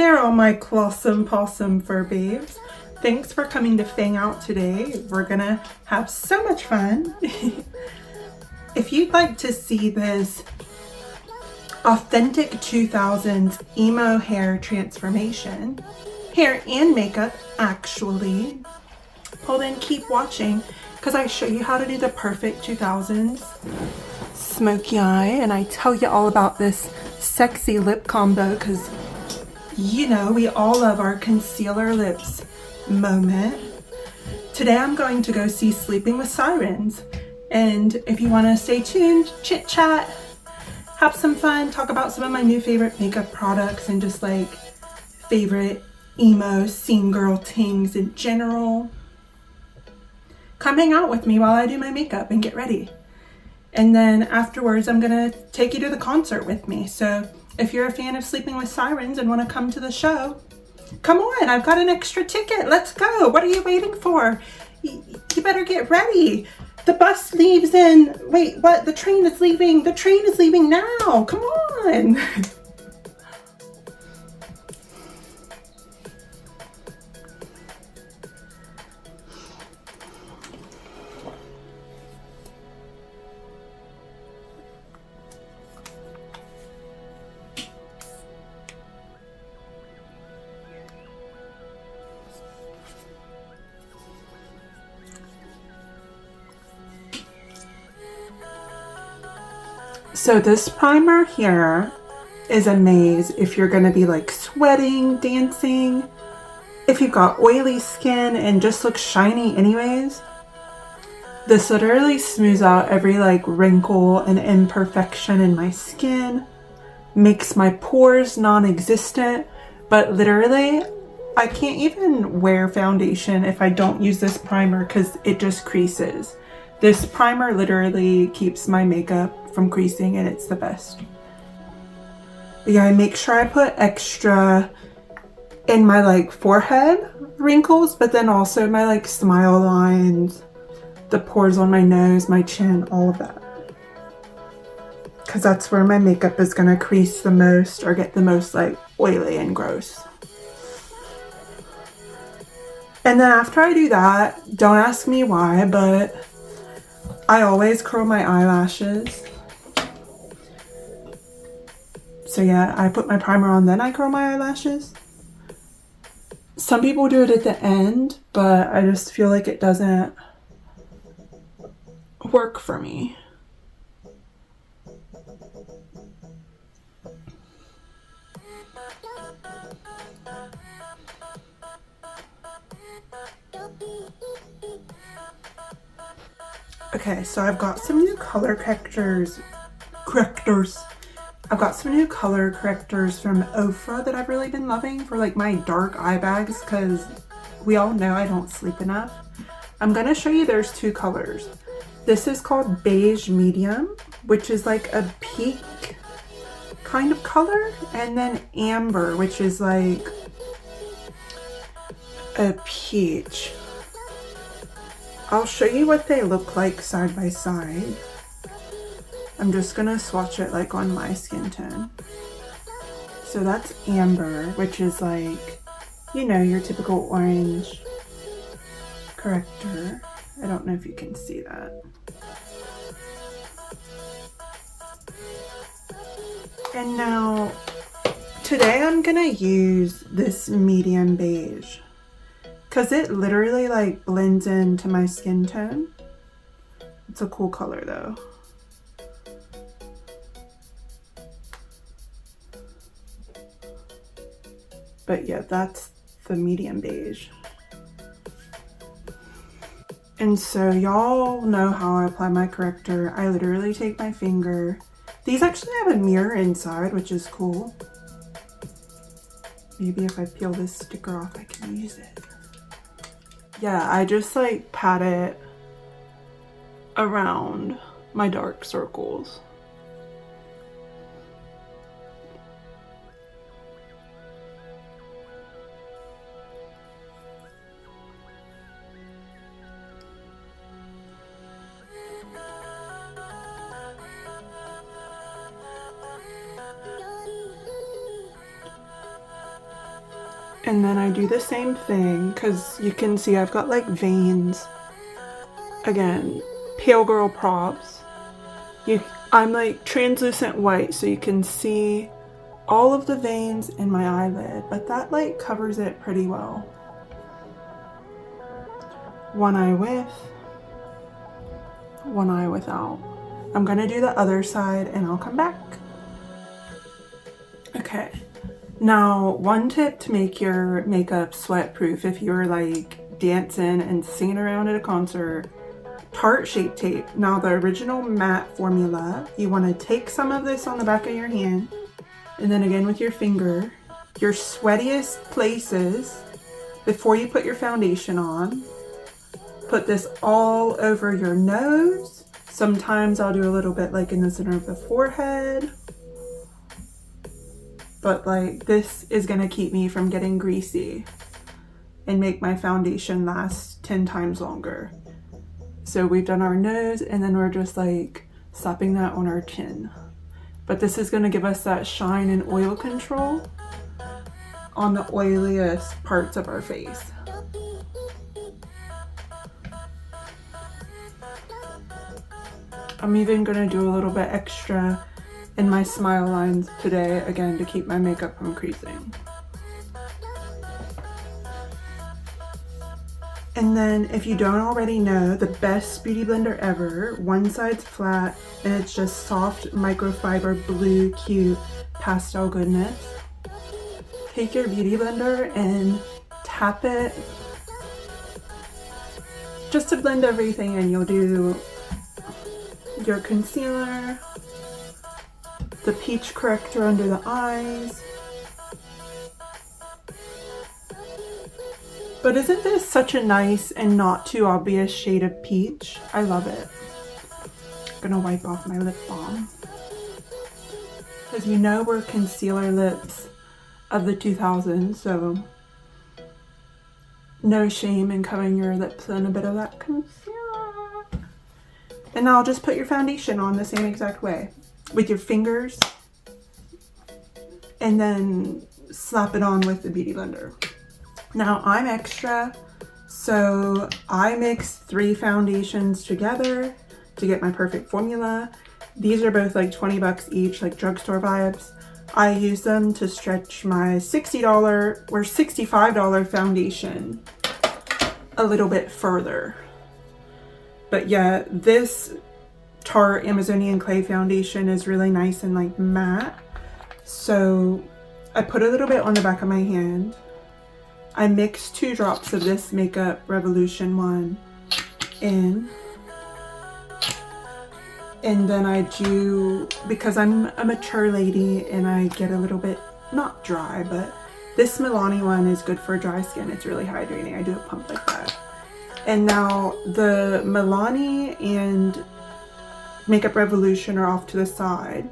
there, all my Clossum Possum fur babes. Thanks for coming to Fang Out today. We're gonna have so much fun. If you'd like to see this authentic 2000s emo hair transformation, hair and makeup actually, well then keep watching because I show you how to do the perfect 2000s smoky eye, and I tell you all about this sexy lip combo because you know we all love our concealer lips moment. Today I'm going to go see Sleeping with Sirens, and if you want to stay tuned, chit chat, have some fun, talk about some of my new favorite makeup products and just like favorite emo scene girl things in general, come hang out with me while I do my makeup and get ready. And then afterwards I'm gonna take you to the concert with me. So if you're a fan of Sleeping with Sirens and want to come to the show, come on, I've got an extra ticket. Let's go. What are you waiting for? You better get ready. The bus leaves in, wait, what? The train is leaving. The train is leaving now. Come on. So this primer here is a maze if you're going to be like sweating, dancing, if you've got oily skin and just looks shiny anyways. This literally smooths out every like wrinkle and imperfection in my skin, makes my pores non-existent, but literally I can't even wear foundation if I don't use this primer because it just creases. This primer literally keeps my makeup from creasing and it's the best. But yeah, I make sure I put extra in my like forehead wrinkles, but then also my like smile lines, the pores on my nose, my chin, all of that. Because that's where my makeup is gonna crease the most or get the most like oily and gross. And then after I do that, don't ask me why, but I always curl my eyelashes. So yeah, I put my primer on, then I curl my eyelashes. Some people do it at the end, but I just feel like it doesn't work for me. Okay, so I've got some new color correctors. I've got some new color correctors from Ofra that I've really been loving for like my dark eye bags because we all know I don't sleep enough. I'm gonna show you there's two colors. This is called Beige Medium, which is like a pink kind of color, and then Amber, which is like a peach. I'll show you what they look like side by side. I'm just gonna swatch it like on my skin tone. So that's Amber, which is like, you know, your typical orange corrector. I don't know if you can see that. And now, today I'm gonna use this medium beige because it literally like blends into my skin tone. It's a cool color though. But yeah, that's the medium beige. And so y'all know how I apply my corrector. I literally take my finger. These actually have a mirror inside, which is cool. Maybe if I peel this sticker off, I can use it. Yeah, I just like pat it around my dark circles. And then I do the same thing because you can see I've got like veins. Again, pale girl props. I'm like translucent white so you can see all of the veins in my eyelid, but that like covers it pretty well. One eye with, one eye without. I'm gonna do the other side and I'll come back. Okay, now one tip to make your makeup sweat proof if you're like dancing and singing around at a concert: Tarte Shape Tape. Now the original matte formula, you want to take some of this on the back of your hand and then again with your finger, your sweatiest places before you put your foundation on. Put this all over your nose. Sometimes I'll do a little bit like in the center of the forehead. But like this is gonna keep me from getting greasy and make my foundation last 10 times longer. So we've done our nose and then we're just like slapping that on our chin. But this is gonna give us that shine and oil control on the oiliest parts of our face. I'm even gonna do a little bit extra in my smile lines today, again, to keep my makeup from creasing. And then if you don't already know, the best beauty blender ever, one side's flat and it's just soft microfiber blue cute pastel goodness. Take your beauty blender and tap it just to blend everything in. You'll do your concealer, the peach corrector under the eyes. But isn't this such a nice and not too obvious shade of peach? I love it. I'm gonna wipe off my lip balm. Because you know we're concealer lips of the 2000s, so no shame in covering your lips in a bit of that concealer. And now just put your foundation on the same exact way with your fingers and then slap it on with the beauty blender. Now I'm extra, so I mix 3 foundations together to get my perfect formula. These are both like 20 bucks each, like drugstore vibes. I use them to stretch my $60 or $65 foundation a little bit further. But yeah, this Tarte Amazonian Clay foundation is really nice and like matte. So I put a little bit on the back of my hand. I mix 2 drops of this Makeup Revolution one in. And then I do, because I'm a mature lady and I get a little bit, not dry, but this Milani one is good for dry skin. It's really hydrating. I do a pump like that. And now the Milani and Makeup Revolution are off to the side.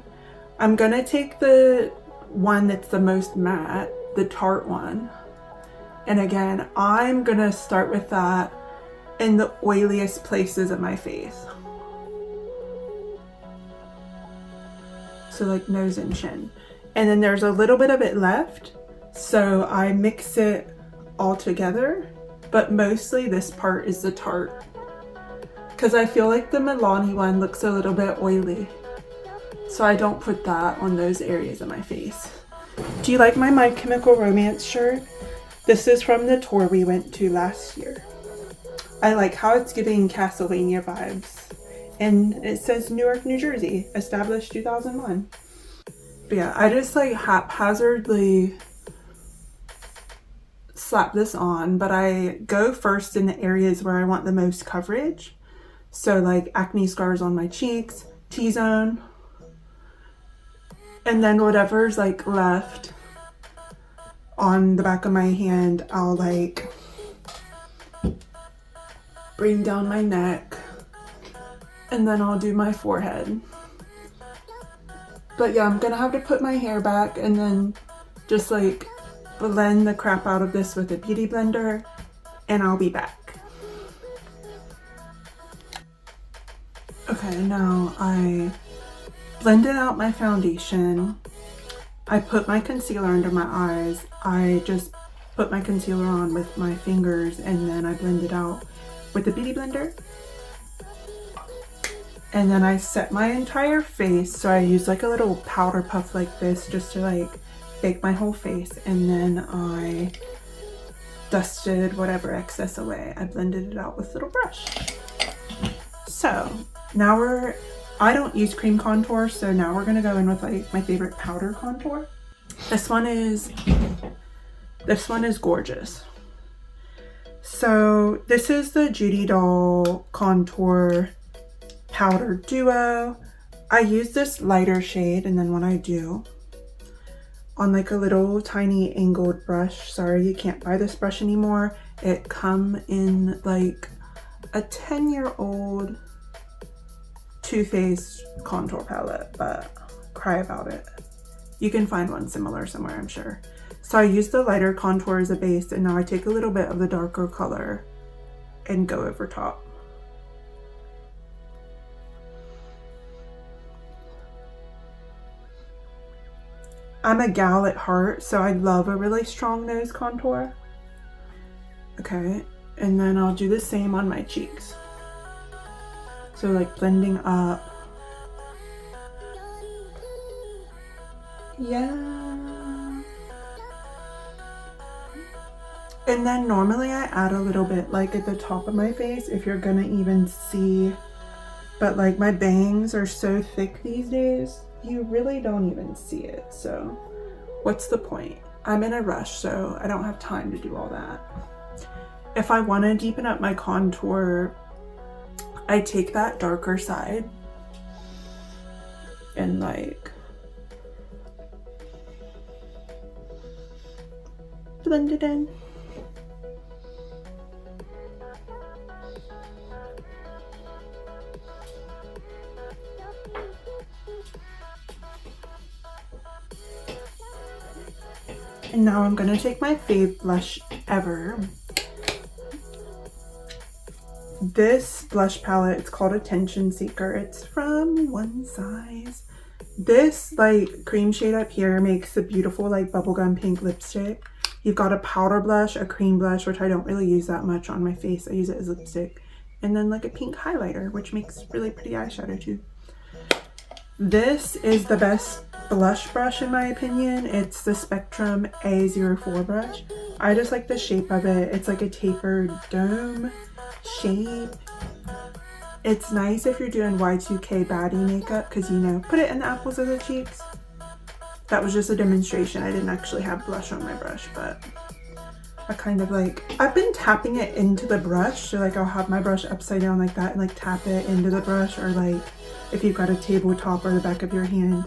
I'm gonna take the one that's the most matte, the Tarte one. And again, I'm gonna start with that in the oiliest places of my face. So like nose and chin. And then there's a little bit of it left, so I mix it all together. But mostly this part is the Tarte, because I feel like the Milani one looks a little bit oily, so I don't put that on those areas of my face. Do you like my My Chemical Romance shirt? This is from the tour we went to last year. I like how it's giving Castlevania vibes, and it says Newark, New Jersey, established 2001. But yeah, I just like haphazardly slap this on, but I go first in the areas where I want the most coverage. So like acne scars on my cheeks, T-zone, and then whatever's like left on the back of my hand, I'll like bring down my neck, and then I'll do my forehead. But yeah, I'm gonna have to put my hair back and then just like blend the crap out of this with a beauty blender, and I'll be back. Okay, now I blended out my foundation. I put my concealer under my eyes. I just put my concealer on with my fingers, and then I blend it out with the Beauty Blender. And then I set my entire face, so I use like a little powder puff like this just to like bake my whole face, and then I dusted whatever excess away. I blended it out with a little brush. So now I don't use cream contour, so now we're gonna go in with like my favorite powder contour. This one is gorgeous. So this is the Judy Doll Contour Powder Duo. I use this lighter shade, and then when I do, on like a little tiny angled brush. Sorry, you can't buy this brush anymore. It come in like a 10-year-old Too Faced contour palette, but cry about it. You can find one similar somewhere, I'm sure. So I use the lighter contour as a base, and now I take a little bit of the darker color and go over top. I'm a gal at heart, so I love a really strong nose contour. Okay, and then I'll do the same on my cheeks. So like blending up. Yeah. And then normally I add a little bit like at the top of my face, if you're gonna even see, but like my bangs are so thick these days, you really don't even see it. So what's the point? I'm in a rush, so I don't have time to do all that. If I want to deepen up my contour, I take that darker side and like blend it in. And now I'm gonna take my fave blush ever. This blush palette, it's called Attention Seeker. It's from One Size. This like cream shade up here makes a beautiful like bubblegum pink lipstick. You've got a powder blush, a cream blush, which I don't really use that much on my face. I use it as lipstick. And then like a pink highlighter, which makes really pretty eyeshadow too. This is the best blush brush in my opinion. It's the Spectrum A04 brush. I just like the shape of it. It's like a tapered dome shape. It's nice if you're doing Y2K baddie makeup, because you know, put it in the apples of the cheeks. That was just a demonstration. I didn't actually have blush on my brush, but I kind of like, I've been tapping it into the brush. So like I'll have my brush upside down like that and like tap it into the brush, or like if you've got a tabletop or the back of your hand.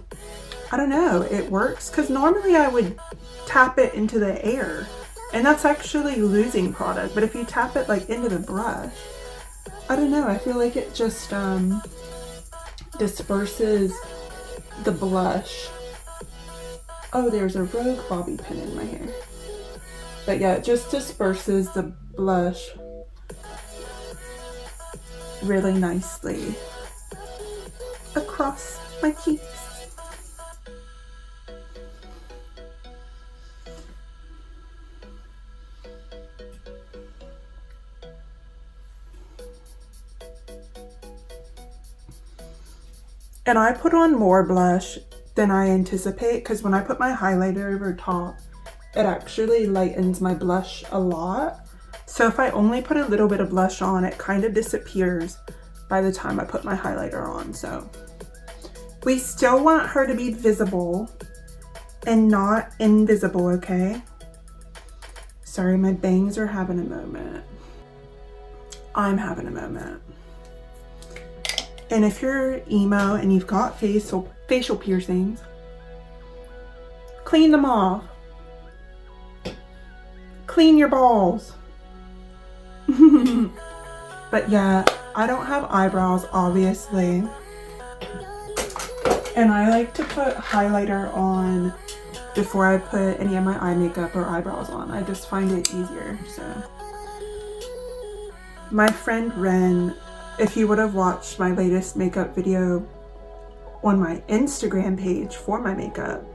I don't know, it works, because normally I would tap it into the air and that's actually losing product. But if you tap it like into the brush, I don't know, I feel like it just disperses the blush. Oh, there's a rogue bobby pin in my hair. But yeah, it just disperses the blush really nicely across my cheeks. And I put on more blush than I anticipate, because when I put my highlighter over top, it actually lightens my blush a lot. So if I only put a little bit of blush on, it kind of disappears by the time I put my highlighter on. So we still want her to be visible and not invisible, okay? Sorry, my bangs are having a moment. I'm having a moment. And if you're emo and you've got facial piercings, clean them off. Clean your balls. But yeah, I don't have eyebrows, obviously. And I like to put highlighter on before I put any of my eye makeup or eyebrows on. I just find it easier, so. My friend Ren, if you would have watched my latest makeup video on my Instagram page for my makeup,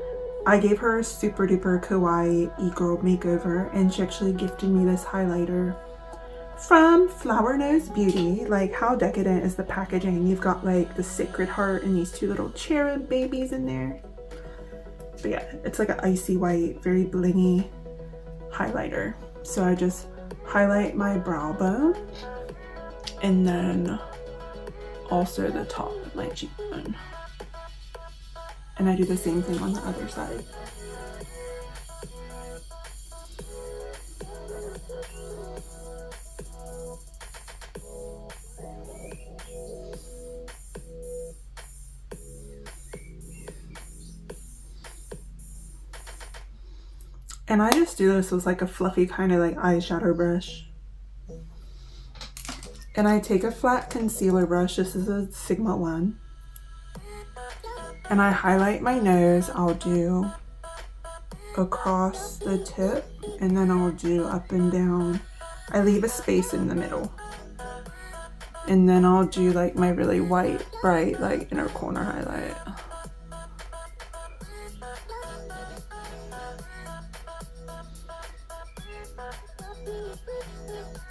I gave her a super duper kawaii e-girl makeover, and she actually gifted me this highlighter from Flower Nose Beauty. Like, how decadent is the packaging? You've got like the Sacred Heart and these 2 little cherub babies in there. But yeah, it's like an icy white, very blingy highlighter. So I just highlight my brow bone and then also the top of my cheekbone. And I do the same thing on the other side. And I just do this with like a fluffy kind of like eyeshadow brush. And I take a flat concealer brush. This is a Sigma one. And I highlight my nose. I'll do across the tip, and then I'll do up and down. I leave a space in the middle. And then I'll do like my really white, bright, like inner corner highlight.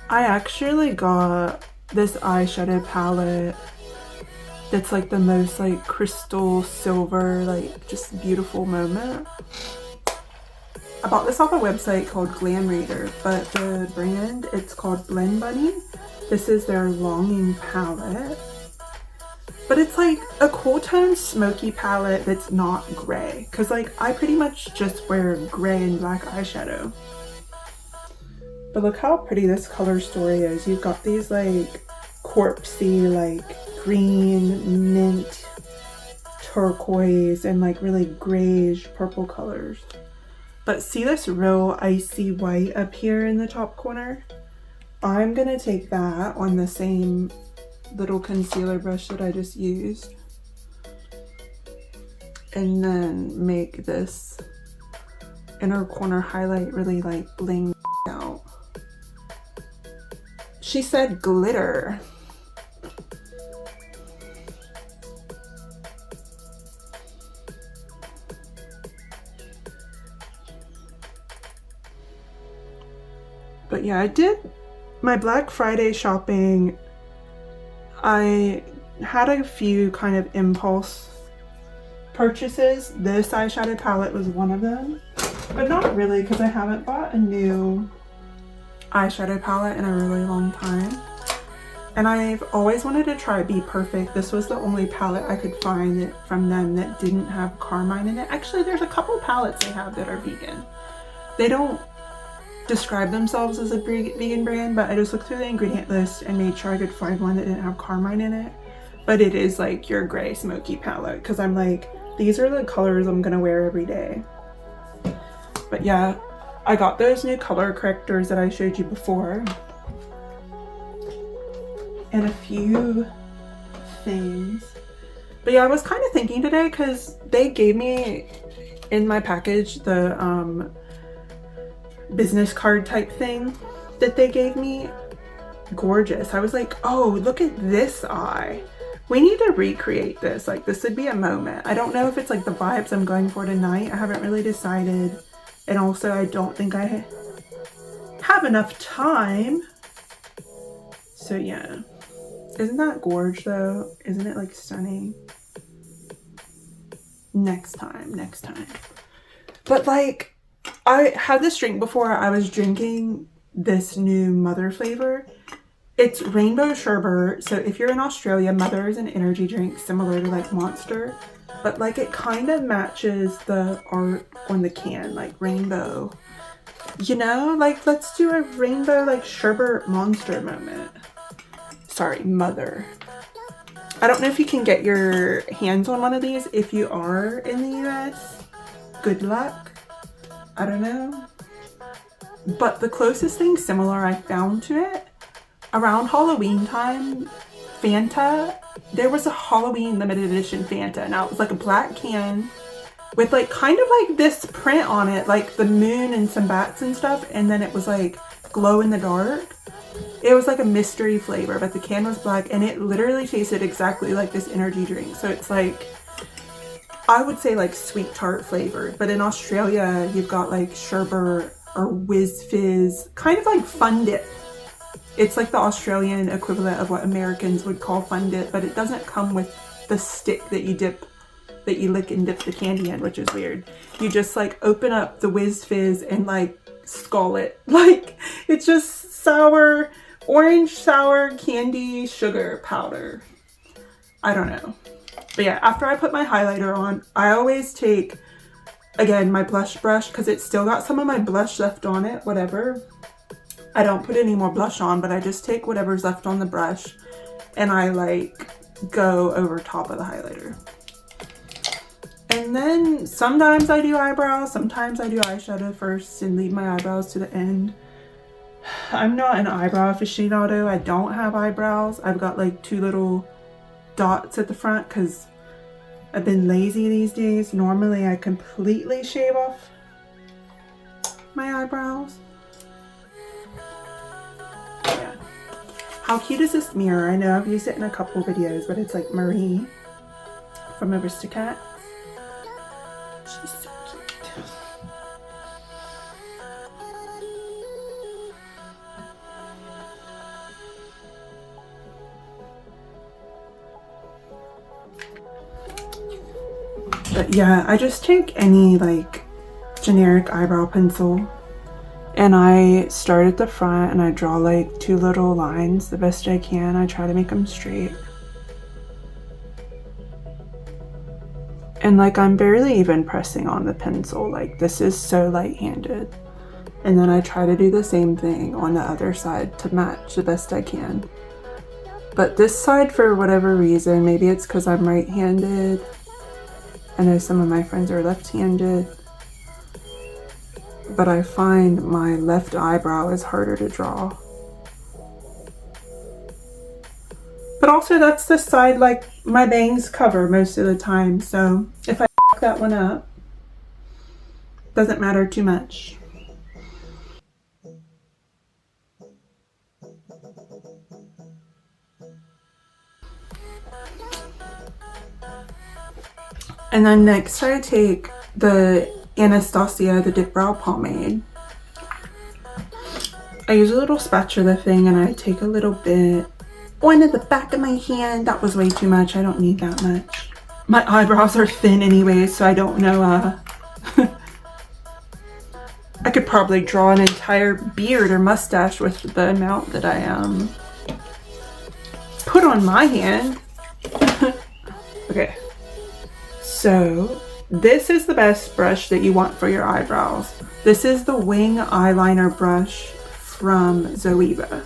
I actually got this eyeshadow palette that's like the most like crystal silver, like just beautiful moment. I bought this off a website called Glam Reader, but the brand, it's called Blend Bunny. This is their Longing palette. But it's like a cool tone smoky palette that's not gray. Cause like I pretty much just wear gray and black eyeshadow. But look how pretty this color story is. You've got these like corpsey, like green, mint, turquoise, and like really grayish purple colors. But see this real icy white up here in the top corner? I'm gonna take that on the same little concealer brush that I just used and then make this inner corner highlight really like bling out. She said glitter. But yeah, I did my Black Friday shopping. I had a few kind of impulse purchases. This eyeshadow palette was one of them, but not really, because I haven't bought a new eyeshadow palette in a really long time. And I've always wanted to try Be Perfect. This was the only palette I could find from them that didn't have carmine in it. Actually, there's a couple palettes they have that are vegan. They don't describe themselves as a vegan brand, but I just looked through the ingredient list and made sure I could find one that didn't have carmine in it. But it is like your gray smoky palette, because I'm like, these are the colors I'm gonna wear every day. But yeah, I got those new color correctors that I showed you before, and a few things. But yeah, I was kind of thinking today, because they gave me in my package the business card type thing that they gave me. Gorgeous. I was like, oh, look at this eye. We need to recreate this. Like, this would be a moment. I don't know if it's like the vibes I'm going for tonight. I haven't really decided. And also, I don't think I have enough time. So yeah. Isn't that gorge though? Isn't it like stunning? Next time. But like, I had this drink before. I was drinking this new Mother flavor. It's rainbow sherbet. So if you're in Australia, Mother is an energy drink similar to like Monster, but like it kind of matches the art on the can, like rainbow. You know, like let's do a rainbow like sherbet Monster moment. Sorry, Mother. I don't know if you can get your hands on one of these. If you are in the US, good luck. I don't know. But the closest thing similar I found to it, around Halloween time, Fanta, there was a Halloween limited edition Fanta. Now it was like a black can with like kind of like this print on it, like the moon and some bats and stuff. And then it was like glow in the dark. It was like a mystery flavor, but the can was black and it literally tasted exactly like this energy drink. So it's like, I would say like sweet tart flavored, but in Australia you've got like sherbet or whiz fizz, kind of like Fun Dip. It's like the Australian equivalent of what Americans would call Fun Dip, but it doesn't come with the stick that you lick and dip the candy in, which is weird. You just like open up the whiz fizz and like skull it. Like it's just sour, orange sour candy sugar powder. I don't know. But yeah, after I put my highlighter on, I always take, again, my blush brush, because it's still got some of my blush left on it, whatever. I don't put any more blush on, but I just take whatever's left on the brush and I like go over top of the highlighter. And then sometimes I do eyebrows, sometimes I do eyeshadow first and leave my eyebrows to the end. I'm not an eyebrow aficionado. I don't have eyebrows. I've got like 2 little dots at the front because I've been lazy these days. Normally I completely shave off my eyebrows. Yeah. How cute is this mirror? I know I've used it in a couple videos, but it's like Marie from Aristocats. She's so cute. But yeah, I just take any like generic eyebrow pencil and I start at the front and I draw like 2 little lines the best I can. I try to make them straight. And like I'm barely even pressing on the pencil, like this is so light-handed. And then I try to do the same thing on the other side to match the best I can. But this side, for whatever reason, maybe it's because I'm right-handed. I know some of my friends are left-handed, but I find my left eyebrow is harder to draw. But also that's the side like my bangs cover most of the time, so if I f that one up, doesn't matter too much. And then next I take the Anastasia, the Dip Brow Pomade. I use a little spatula thing and I take a little bit onto the back of my hand. That was way too much. I don't need that much. My eyebrows are thin anyway, so I don't know. I could probably draw an entire beard or mustache with the amount that I put on my hand. Okay. So this is the best brush that you want for your eyebrows. This is the wing eyeliner brush from Zoeva.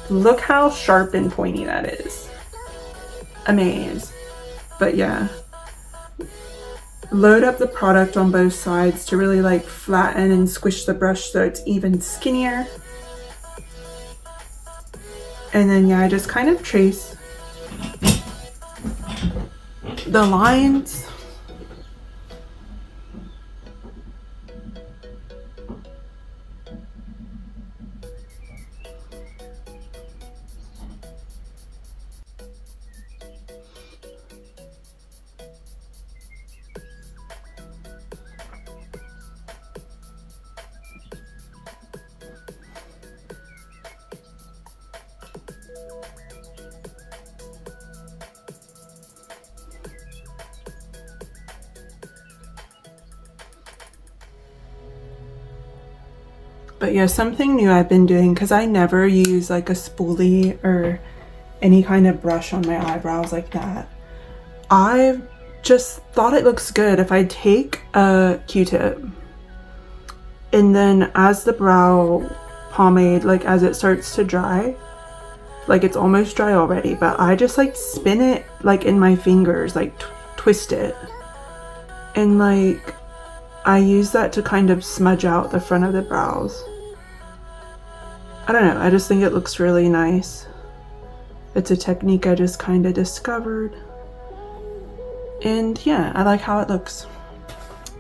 Look how sharp and pointy that is. Amaze. But yeah. Load up the product on both sides to really like flatten and squish the brush so it's even skinnier. And then yeah, I just kind of trace the lines. But yeah, something new I've been doing, because I never use like a spoolie or any kind of brush on my eyebrows like that. I've just thought it looks good if I take a Q-tip and then as the brow pomade, like as it starts to dry, like it's almost dry already, but I just like spin it like in my fingers, like twist it. And like I use that to kind of smudge out the front of the brows. I don't know, I just think it looks really nice. It's a technique I just kind of discovered. And yeah, I like how it looks.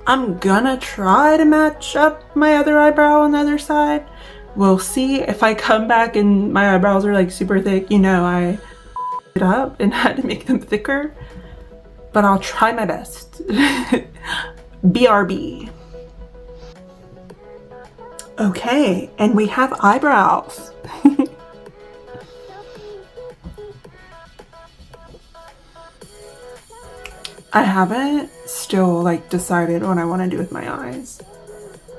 I'm gonna try to match up my other eyebrow on the other side. We'll see. If I come back and my eyebrows are like super thick, you know, I it up and had to make them thicker. but I'll try my best. BRB. Okay, and we have eyebrows. I haven't still like decided what I want to do with my eyes.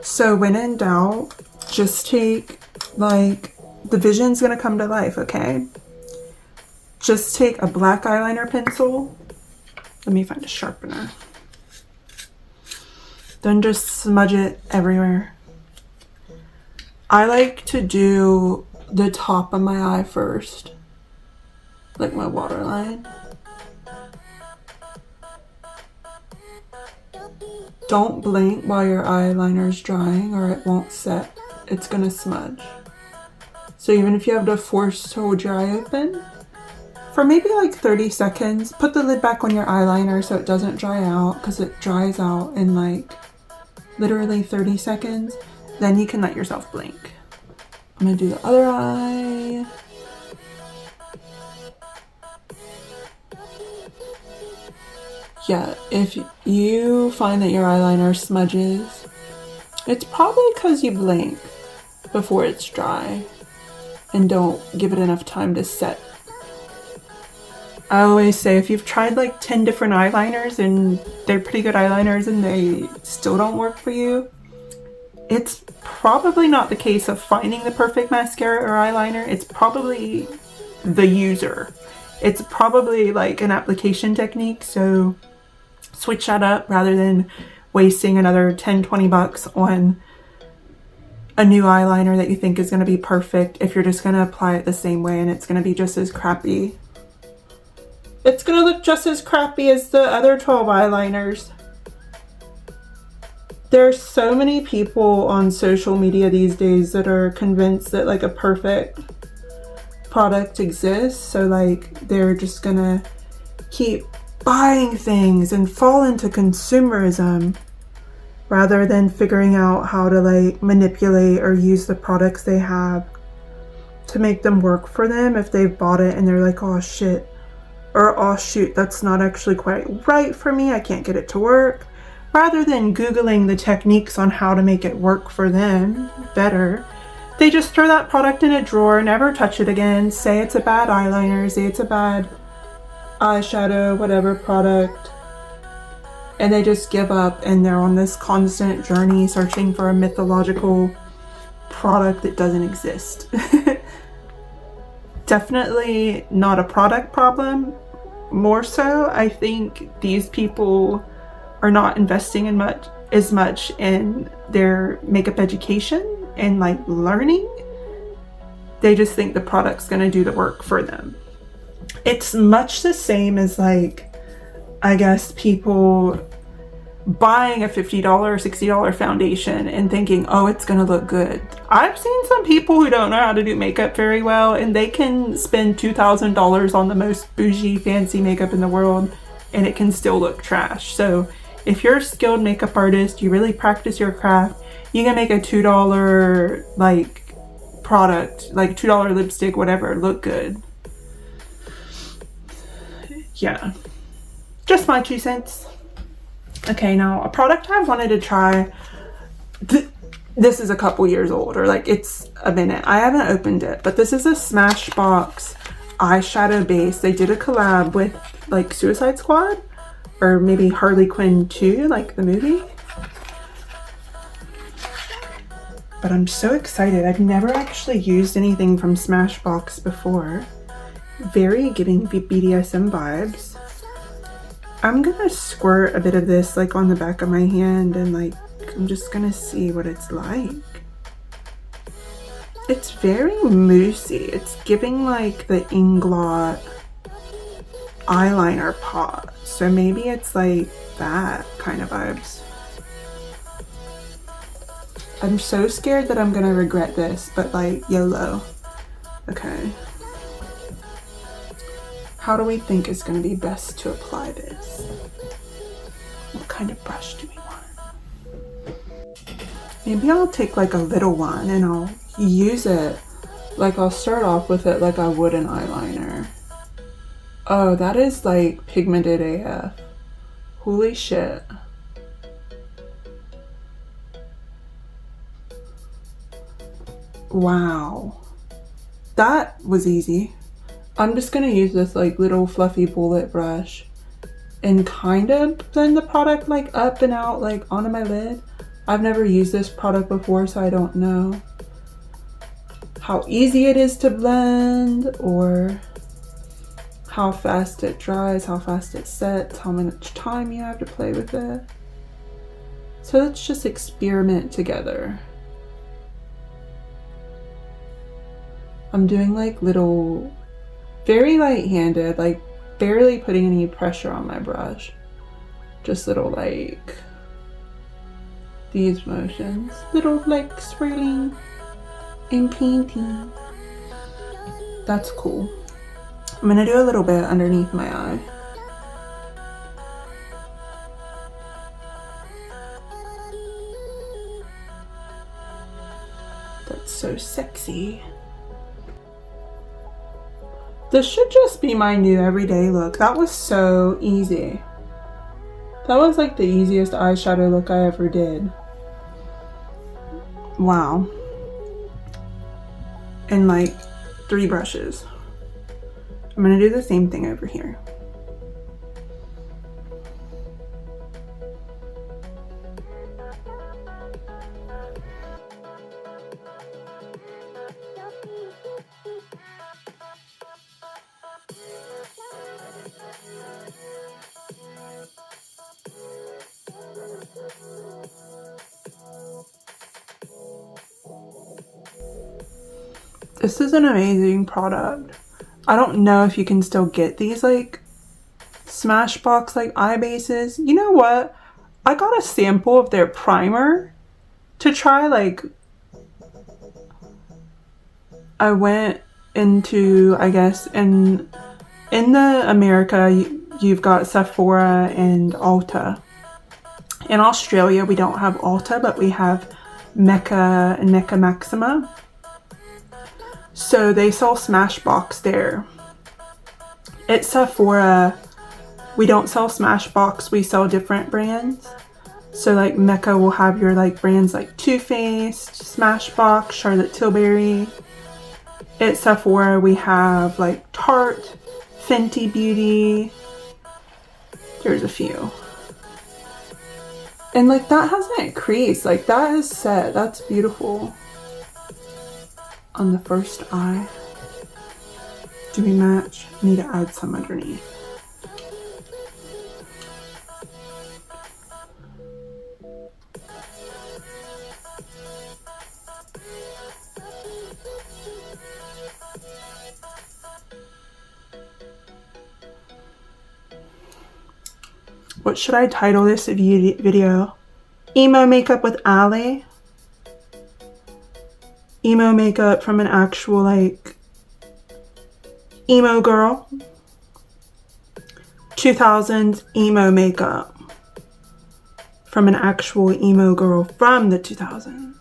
So when in doubt, just take like, the vision's gonna come to life, okay? Just take a black eyeliner pencil. Let me find a sharpener. Then just smudge it everywhere. I like to do the top of my eye first, like my waterline. Don't blink while your eyeliner is drying or it won't set. It's gonna smudge. So even if you have to force to hold your eye open for maybe like 30 seconds, put the lid back on your eyeliner so it doesn't dry out, because it dries out in like literally 30 seconds. Then you can let yourself blink. I'm gonna do the other eye. Yeah, if you find that your eyeliner smudges, it's probably because you blink before it's dry and don't give it enough time to set. I always say if you've tried like 10 different eyeliners and they're pretty good eyeliners and they still don't work for you, it's probably not the case of finding the perfect mascara or eyeliner. It's probably the user. It's probably like an application technique. So switch that up rather than wasting another 10-20 bucks on a new eyeliner that you think is going to be perfect if you're just going to apply it the same way and it's going to be just as crappy. It's going to look just as crappy as the other 12 eyeliners. There's so many people on social media these days that are convinced that like a perfect product exists. So like they're just going to keep buying things and fall into consumerism rather than figuring out how to like manipulate or use the products they have to make them work for them if they've bought it and they're like, oh shit, or oh shoot, that's not actually quite right for me, I can't get it to work. Rather than Googling the techniques on how to make it work for them better, they just throw that product in a drawer, never touch it again, say it's a bad eyeliner, say it's a bad eyeshadow, whatever product, and they just give up and they're on this constant journey searching for a mythological product that doesn't exist. Definitely not a product problem. More so, I think these people are not investing in as much in their makeup education and like learning. They just think the product's gonna do the work for them. It's much the same as like, I guess, people buying a $50 or $60 foundation and thinking, oh, it's gonna look good. I've seen some people who don't know how to do makeup very well and they can spend $2,000 on the most bougie fancy makeup in the world and it can still look trash. So if you're a skilled makeup artist, you really practice your craft, you can make a $2 like product, like $2 lipstick, whatever, look good. Yeah, just my 2 cents. Okay, now a product I wanted to try, this is a couple years old, or like it's a minute. I haven't opened it, but this is a Smashbox eyeshadow base. They did a collab with like Suicide Squad, or maybe Harley Quinn 2, like the movie. But I'm so excited. I've never actually used anything from Smashbox before. Very giving BDSM vibes. I'm gonna squirt a bit of this like on the back of my hand and like I'm just gonna see what it's like. It's very moussey. It's giving like the Inglot eyeliner pot. So maybe it's like that kind of vibes. I'm so scared that I'm gonna regret this, but like YOLO. Okay. How do we think is going to be best to apply this? What kind of brush do we want? Maybe I'll take like a little one and I'll use it. Like I'll start off with it like I would an eyeliner. Oh, that is like pigmented AF. Holy shit. Wow. That was easy. I'm just gonna use this like little fluffy bullet brush and kind of blend the product like up and out like onto my lid. I've never used this product before, so I don't know how easy it is to blend or how fast it dries, how fast it sets, how much time you have to play with it. So let's just experiment together. I'm doing like little, very light-handed, like barely putting any pressure on my brush. Just little like these motions, little like swirling and painting. That's cool. I'm gonna do a little bit underneath my eye. That's so sexy. This should just be my new everyday look. That was so easy. That was like the easiest eyeshadow look I ever did. Wow. And like 3 brushes. I'm gonna do the same thing over here. This is an amazing product. I don't know if you can still get these like Smashbox like eye bases. You know what? I got a sample of their primer to try. Like, I went into, I guess, in the America, you've got Sephora and Ulta. In Australia, we don't have Ulta, but we have Mecca and Mecca Maxima. So they sell Smashbox there. At Sephora, we don't sell Smashbox, we sell different brands. So like Mecca will have your like brands like Too Faced, Smashbox, Charlotte Tilbury. At Sephora, we have like Tarte, Fenty Beauty. There's a few. And like that hasn't creased, like that is set, that's beautiful. On the first eye. Do we match? I need to add some underneath. What should I title this video? Emo makeup with Ali. Emo makeup from an actual like emo girl. 2000s emo makeup from an actual emo girl from the 2000s.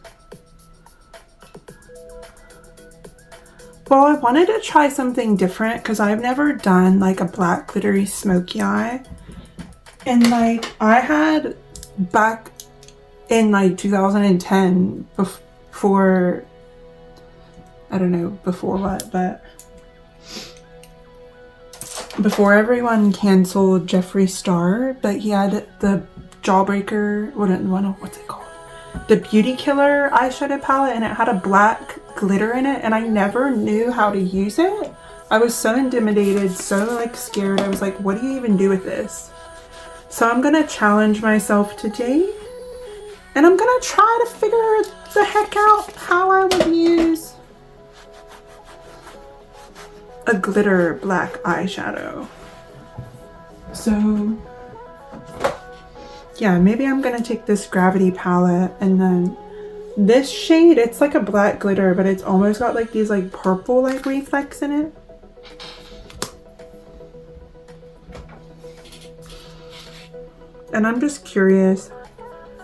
Well, I wanted to try something different because I've never done like a black glittery smoky eye. And like I had back in like 2010 before, I don't know before what, but before everyone canceled Jeffree Star, but he had the Jawbreaker, what's it called? The Beauty Killer eyeshadow palette, and it had a black glitter in it, and I never knew how to use it. I was so intimidated, so like scared. I was like, what do you even do with this? So I'm gonna challenge myself today, and I'm gonna try to figure the heck out how I would use a glitter black eyeshadow. So yeah, maybe I'm gonna take this Gravity palette, and then this shade, it's like a black glitter, but it's almost got like these like purple like reflex in it. And I'm just curious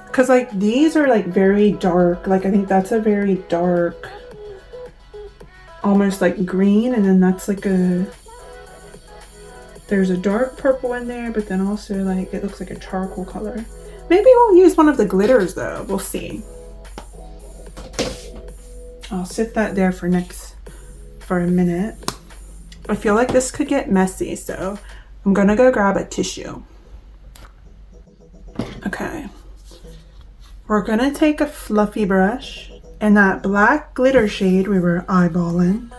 because like these are like very dark, like I think that's a very dark, almost like green, and then that's like the there's a dark purple in there, but then also like it looks like a charcoal color. Maybe I'll use one of the glitters though. We'll see. I'll sit that there for a minute. I feel like this could get messy, so I'm gonna go grab a tissue. Okay. We're gonna take a fluffy brush and that black glitter shade we were eyeballing.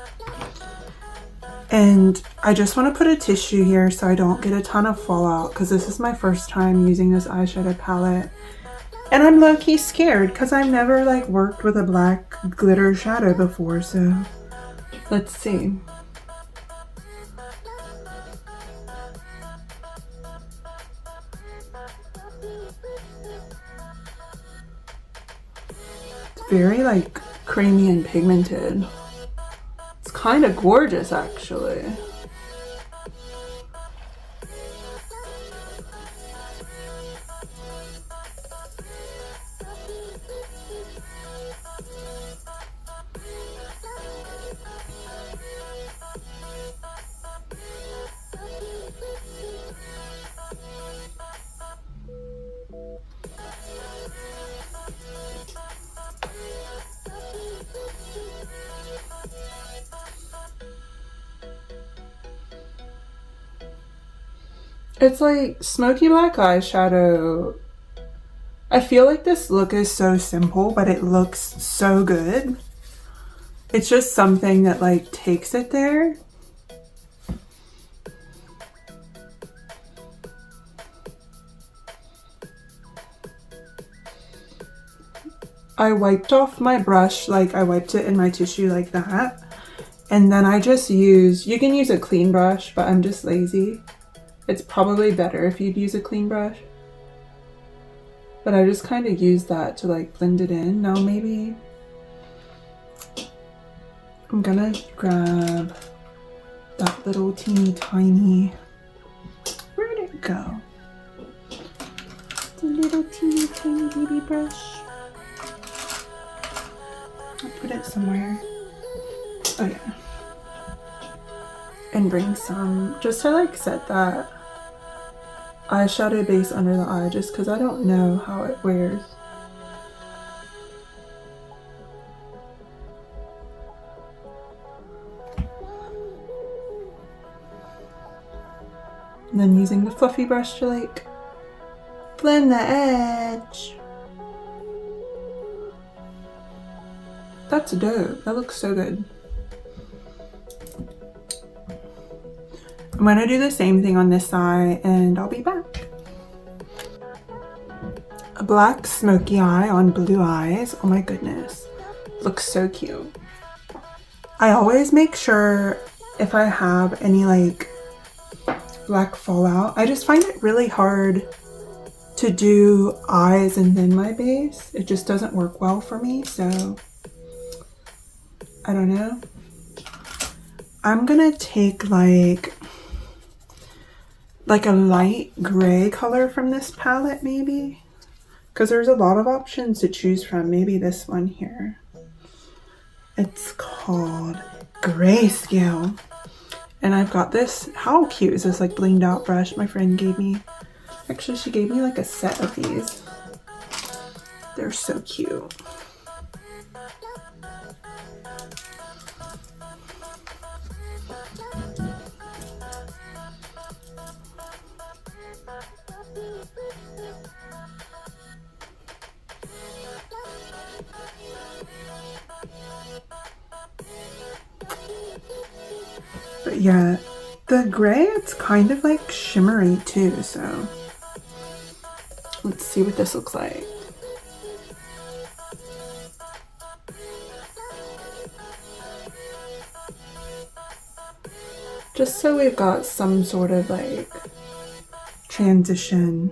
And I just want to put a tissue here so I don't get a ton of fallout, because this is my first time using this eyeshadow palette. And I'm low-key scared because I've never like worked with a black glitter shadow before, so let's see. It's very like creamy and pigmented. It's kind of gorgeous actually. It's like smoky black eyeshadow. I feel like this look is so simple, but it looks so good. It's just something that like takes it there. I wiped off my brush, like I wiped it in my tissue like that. And then I just use, you can use a clean brush, but I'm just lazy. It's probably better if you'd use a clean brush. But I just kind of use that to like blend it in. Now maybe I'm gonna grab that little teeny tiny, where'd it go? The little teeny tiny baby brush. I'll put it somewhere. Oh yeah. And bring some, just to like set that eyeshadow base under the eye, just because I don't know how it wears. And then using the fluffy brush to like blend the edge. That's dope. That looks so good. I'm gonna do the same thing on this side and I'll be back. A black smoky eye on blue eyes. Oh my goodness. Looks so cute. I always make sure if I have any like black fallout, I just find it really hard to do eyes and then my base. It just doesn't work well for me, so I don't know. I'm gonna take like a light gray color from this palette maybe, because there's a lot of options to choose from. Maybe this one here. It's called Grayscale. And I've got this, how cute is this like blinged out brush my friend gave me? Actually, she gave me like a set of these. They're so cute. But yeah, the gray, it's kind of like shimmery too, so let's see what this looks like. Just so we've got some sort of like transition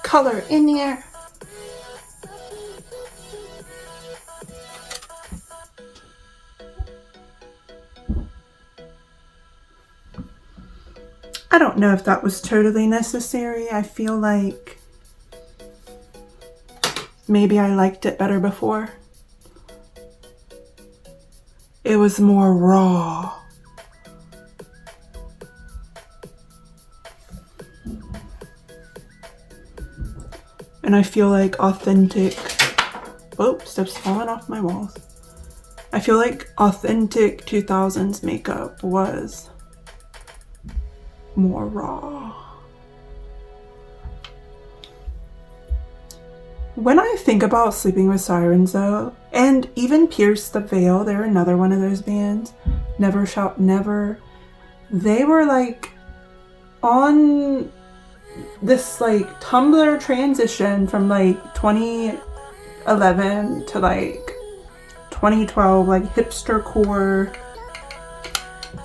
color in there. I don't know if that was totally necessary. I feel like maybe I liked it better before. It was more raw. And I feel like authentic, oh, stuff's falling off my walls. I feel like authentic 2000s makeup was more raw. When I think about Sleeping with Sirens though, and even Pierce the Veil, they're another one of those bands, Never Shout Never, they were like on this like Tumblr transition from like 2011 to like 2012, like hipster core.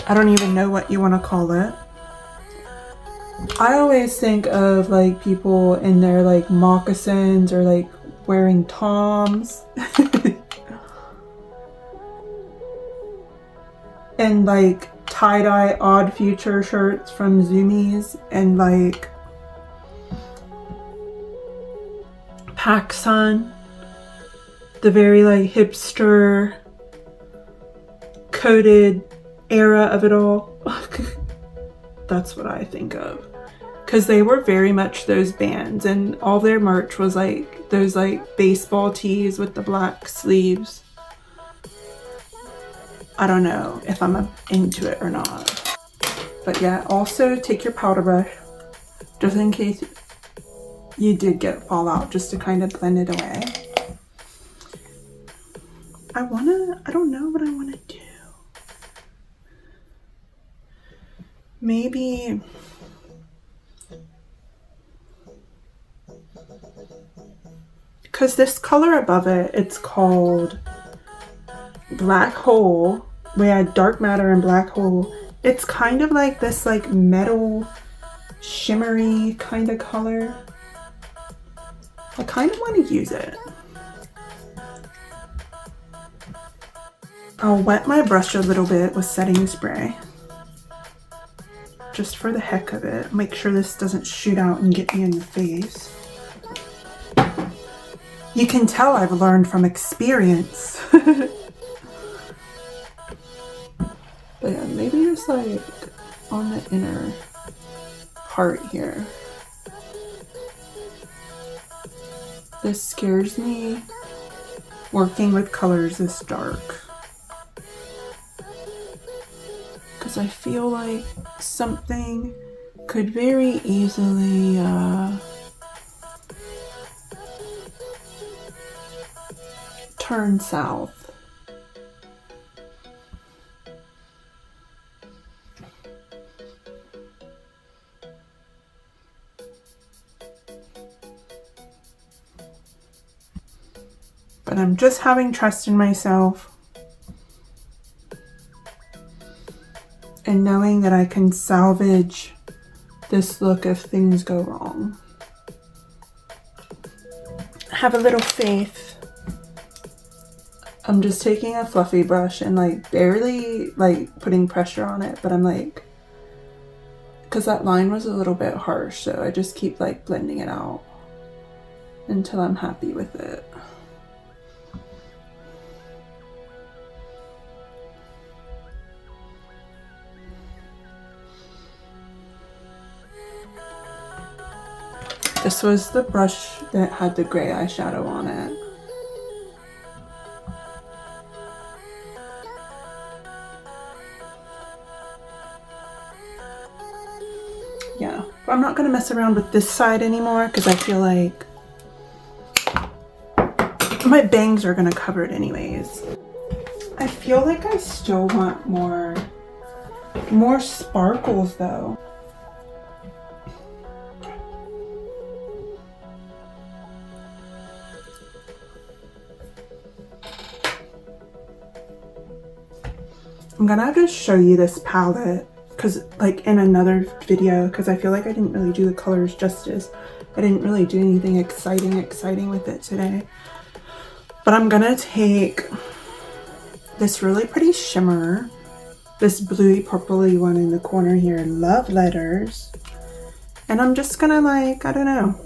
I don't even know what you want to call it. I always think of like people in their like moccasins or like wearing Toms and like tie-dye Odd Future shirts from Zoomies and like PacSun, the very like hipster coded era of it all. That's what I think of, because they were very much those bands, and all their merch was like those like baseball tees with the black sleeves. I don't know if I'm into it or not, but yeah, also take your powder brush just in case you did get fallout, just to kind of blend it away. I don't know what I want to do. Maybe because this color above it, it's called Black Hole. We had Dark Matter and Black Hole. It's kind of like this like metal shimmery kind of color. I kind of want to use it. I'll wet my brush a little bit with setting spray, just for the heck of it. Make sure this doesn't shoot out and get me in the face. You can tell I've learned from experience. But yeah, maybe just like on the inner part here. This scares me, working with colors this dark, because I feel like something could very easily turn south. But I'm just having trust in myself and knowing that I can salvage this look if things go wrong. Have a little faith. I'm just taking a fluffy brush and like barely like putting pressure on it, but I'm like, because that line was a little bit harsh, so I just keep like blending it out until I'm happy with it. This was the brush that had the gray eyeshadow on it. Yeah, but I'm not going to mess around with this side anymore because I feel like my bangs are going to cover it anyways. I feel like I still want more sparkles though. I'm gonna have to show you this palette because like in another video, because I feel like I didn't really do the colors justice. I didn't really do anything exciting with it today. But I'm gonna take this really pretty shimmer, this bluey purpley one in the corner here, Love Letters, and I'm just gonna like, I don't know,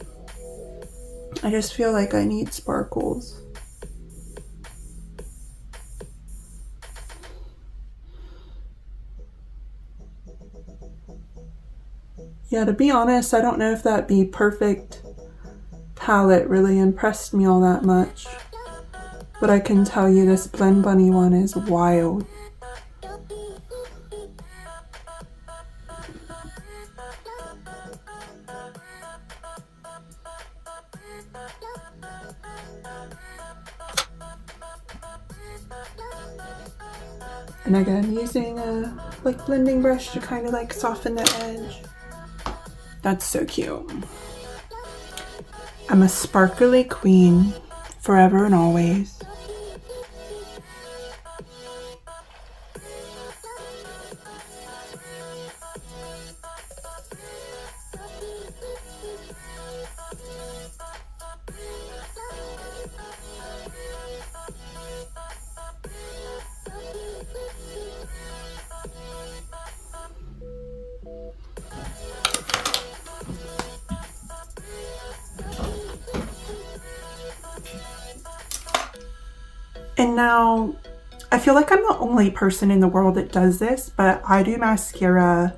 I just feel like I need sparkles. Yeah, to be honest, I don't know if that'd be perfect palette really impressed me all that much. But I can tell you this Blend Bunny one is wild. And again, using a like blending brush to kind of like soften the edge. That's so cute. I'm a sparkly queen, forever and always. And now, I feel like I'm the only person in the world that does this, but I do mascara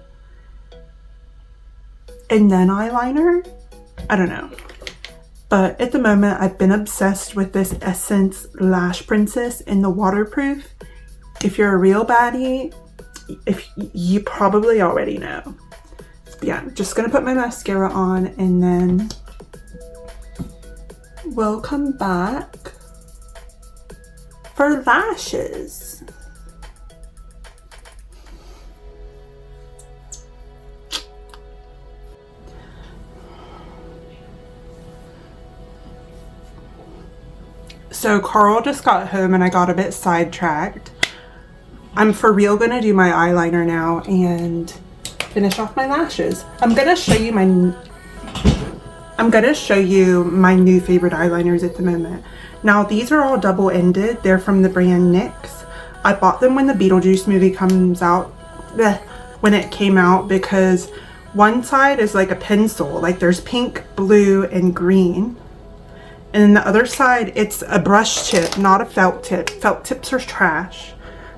and then eyeliner. I don't know. But at the moment, I've been obsessed with this Essence Lash Princess in the waterproof. If you're a real baddie, you probably already know. But yeah, I'm just gonna put my mascara on and then we'll come back for lashes. So Carl just got home and I got a bit sidetracked. I'm for real gonna do my eyeliner now and finish off my lashes. I'm gonna show you my new favorite eyeliners at the moment. Now these are all double-ended. They're from the brand NYX. I bought them when the Beetlejuice movie comes out, when it came out, because one side is like a pencil, like there's pink, blue, and green. And then the other side, it's a brush tip, not a felt tip. Felt tips are trash,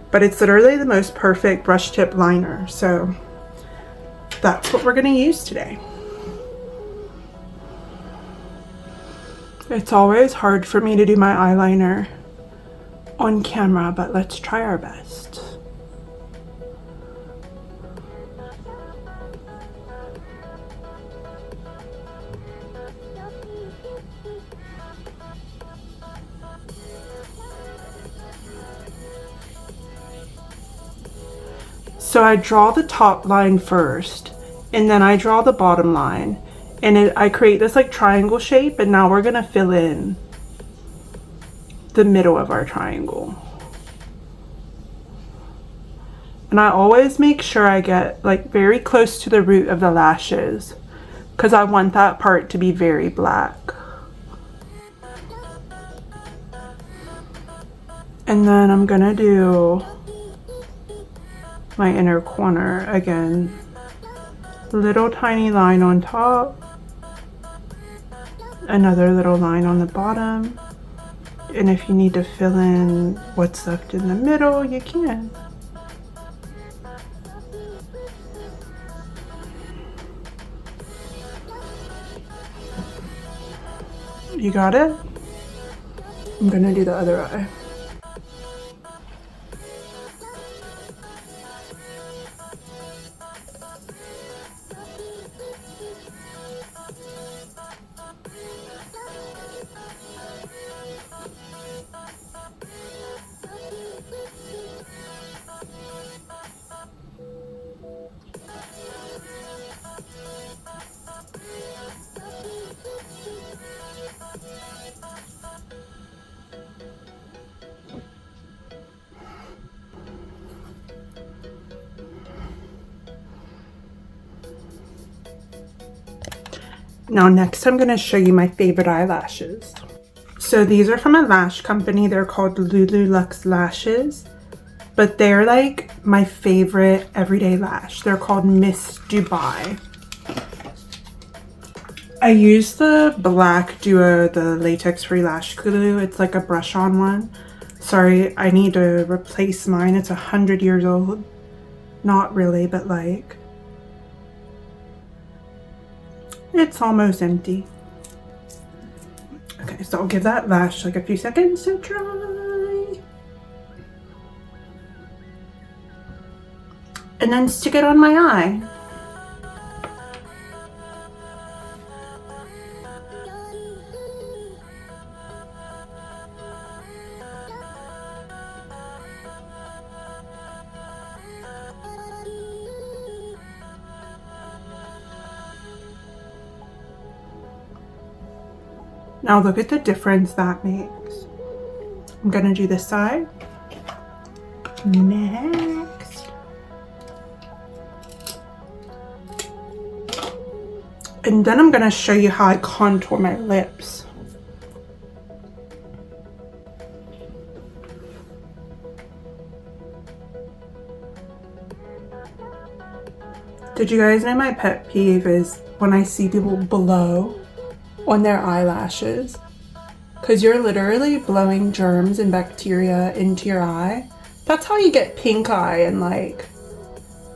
but it's literally the most perfect brush tip liner. So that's what we're gonna use today. It's always hard for me to do my eyeliner on camera, but let's try our best. So I draw the top line first, and then I draw the bottom line. And I create this like triangle shape, and now we're gonna fill in the middle of our triangle. And I always make sure I get like very close to the root of the lashes because I want that part to be very black. And then I'm gonna do my inner corner again. Little tiny line on top. Another little line on the bottom, and if you need to fill in what's left in the middle, you can. You got it? I'm gonna do the other eye. Now next I'm going to show you my favorite eyelashes. So these are from a lash company. They're called Lulu Luxe Lashes, but they're like my favorite everyday lash. They're called Miss Dubai. I use the black Duo, the latex free lash glue. It's like a brush on one. Sorry, I need to replace mine. It's 100 years old. Not really, but like, it's almost empty. Okay, so I'll give that lash like a few seconds to dry. And then stick it on my eye. Now look at the difference that makes. I'm gonna do this side next. And then I'm gonna show you how I contour my lips. Did you guys know my pet peeve is when I see people blow on their eyelashes? Because you're literally blowing germs and bacteria into your eye. That's how you get pink eye and like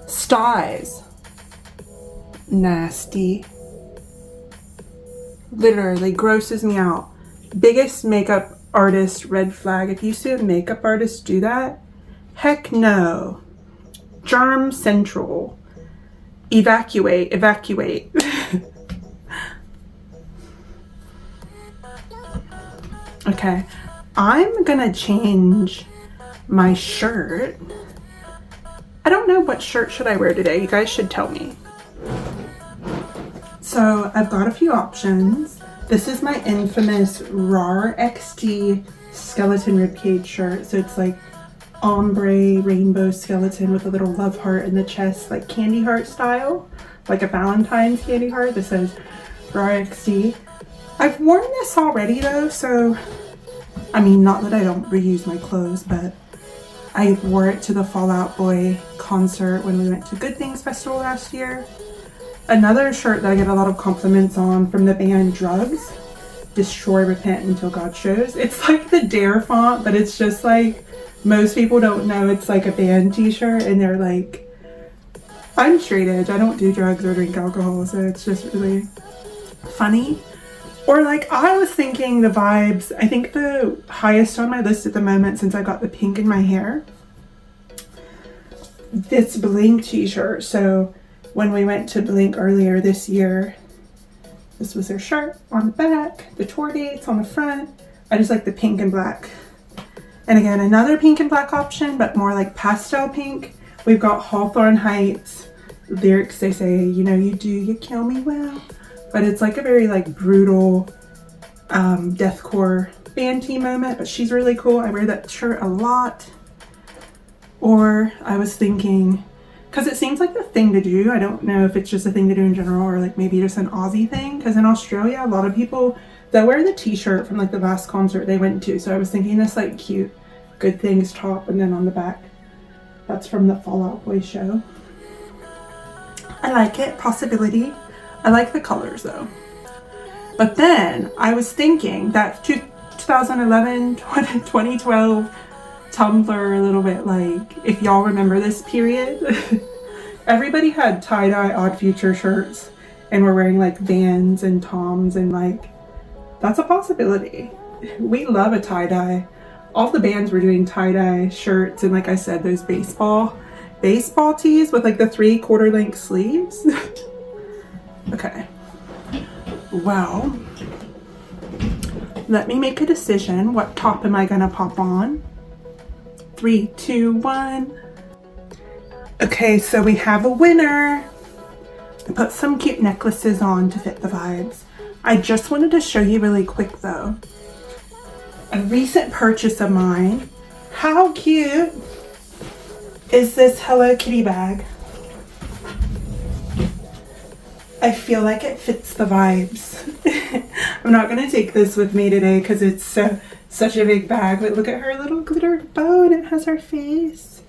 styes. Nasty. Literally grosses me out. Biggest makeup artist red flag. If you see a makeup artist do that, heck no. Germ central. Evacuate, evacuate. Okay, I'm gonna change my shirt. I don't know what shirt should I wear today. You guys should tell me. So I've got a few options. This is my infamous RAR XD skeleton ribcage shirt. So it's like ombre rainbow skeleton with a little love heart in the chest, like candy heart style, like a Valentine's candy heart that says RAR XD. I've worn this already though, so I mean, not that I don't reuse my clothes, but I wore it to the Fall Out Boy concert when we went to Good Things Festival last year. Another shirt that I get a lot of compliments on from the band Drugs, Destroy, Repent Until God Shows. It's like the Dare font, but it's just like, most people don't know it's like a band t-shirt, and they're like, I'm straight edge, I don't do drugs or drink alcohol, so it's just really funny. Or like, I was thinking the vibes, I think the highest on my list at the moment since I got the pink in my hair, this Blink t-shirt. So when we went to Blink earlier this year, this was their shirt on the back, the tour dates on the front. I just like the pink and black. And again, another pink and black option, but more like pastel pink. We've got Hawthorne Heights. Lyrics, they say, you know, you do, you kill me well. But it's like a very like brutal deathcore band team moment, but she's really cool. I wear that shirt a lot. Or I was thinking, because it seems like the thing to do, I don't know if it's just a thing to do in general or like maybe just an Aussie thing, because in Australia a lot of people, they'll wear the t-shirt from like the last concert they went to. So I was thinking this like cute Good Things top, and then on the back, that's from the Fall Out Boy show. I like it, possibility. I like the colors though. But then I was thinking that 2011, 2012 Tumblr, a little bit like, if y'all remember this period, everybody had tie-dye Odd Future shirts and were wearing like Vans and Toms, and like, that's a possibility. We love a tie-dye. All the bands were doing tie-dye shirts, and like I said, those baseball tees with like the 3/4 length sleeves. Okay, well, let me make a decision. What top am I gonna pop on? 3, 2, 1. Okay, so we have a winner. I put some cute necklaces on to fit the vibes. I just wanted to show you really quick though, a recent purchase of mine. How cute is this Hello Kitty bag? I feel like it fits the vibes. I'm not gonna take this with me today because it's such a big bag, but look at her little glitter bow and it has her face.